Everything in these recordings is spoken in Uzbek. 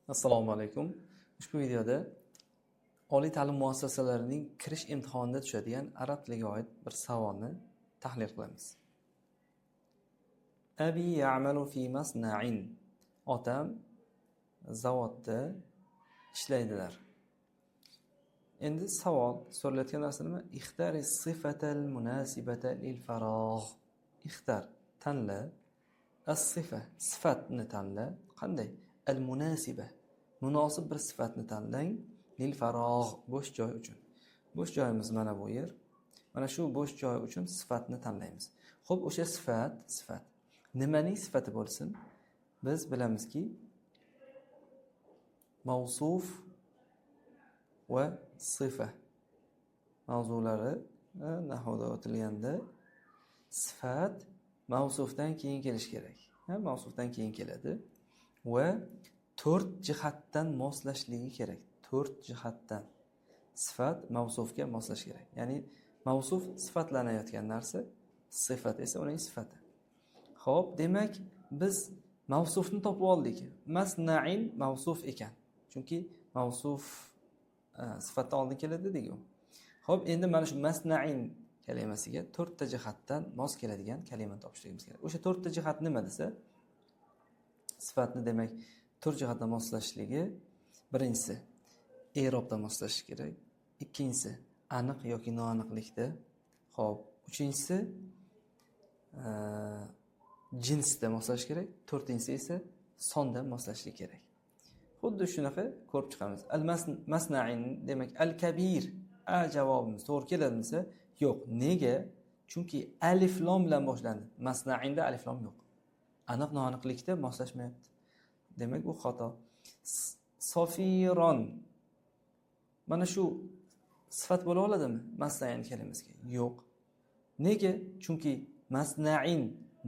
Assalomu alaykum. Ushbu videoda oliy ta'lim muassasalarining kirish imtihonida tushadigan arab tiliga oid bir savolni tahlil qilamiz. Abi ya'malu fi masna'in. Otam zavodda ishlaydilar. Endi savol so'ralayotgan narsa nima? Ixtari sifatal munasibata lil faragh. Ixtar tanla, as-sifa sifatni tanla. Qanday? Al-munasiba munosib bir sifatni tanlang lil farogh bo'sh joy uchun. Bo'sh joyimiz mana bu yer. Mana shu bo'sh joy uchun sifatni tanlaymiz. Xo'p, o'sha sifat nimaning sifati bo'lsin? Biz bilamizki mavsuf va sifa mavzulari nahvda o'tilganda sifat mavsufdan keyin kelish kerak. Mavsufdan keyin keladi va 4 jihatdan moslashligi kerak. 4 jihatdan sifat mavsufga moslash kerak. Ya'ni mavsuf sifatlanayotgan narsa, sifat esa uning sifati. Xo'p, demak biz mavsufni topib oldik. Masna'in mavsuf ekan. Chunki mavsuf sifatdan oldin keladi dedik-ku. Xo'p, endi mana shu masna'in kalimasiga 4 ta jihatdan mos keladigan kalimani topishligimiz kerak. O'sha 4 ta jihat nima desa, sifatni demak 4 jihatdan moslashligi, birinchisi i'robda moslashish kerak, ikkinchisi aniq yoki noaniqlikda, xo'p, uchinchisi jinsda moslash kerak, to'rtinchisi esa sonda moslashish kerak. Xuddi shunaqa ko'rib chiqamiz. Al-masna'in demak al-kabir javobimiz to'g'ri keladimi? Yo'q. Nega? Chunki alif lom bilan boshlandi. Masna'inda alif lom yo'q. Aniq noaniqlikda moslashmayapti. Demak bu xato. Sofiron mana shu sifat bo'la oladimi masna'in kalimasiga? Yo'q. Nega? Chunki masna'in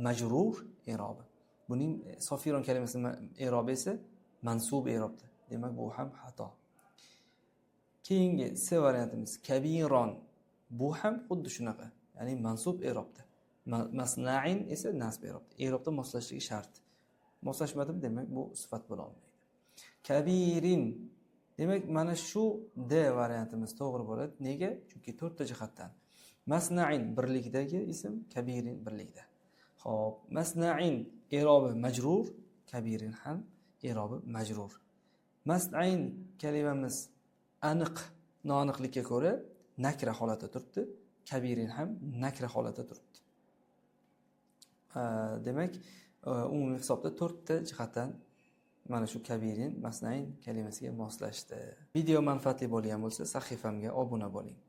majrur i'robi. Buning sofiron kalimasining i'robi esa mansub i'robda. Demak bu ham xato. Keyingi C variantimiz kabiron. Bu ham xuddi shunaqa. Ya'ni mansub i'robda. Masna'in esa nasb i'robda. I'robda moslashligi shart. Moslashmadimi, demak bu sifat bo'la olmaydi. Kabirin demak mana shu D variantimiz to'g'ri bo'ladi. Nega? Chunki 4 ta jihatdan. Masna'in birlikdagi ism, kabirin birlikda. Xo'p, masna'in i'robi majrur, kabirin ham i'robi majrur. Masna'in kalimamiz aniq, noaniqlikka ko'ra nakra holatda turibdi. Kabirin ham nakra holatda turibdi. Demak, umumiy hisobda 4 ta jihatdan mana shu kabirin masna'in kalimasiga moslashdi. Video manfaatli bo'lgan bo'lsa, sahifamga obuna bo'ling.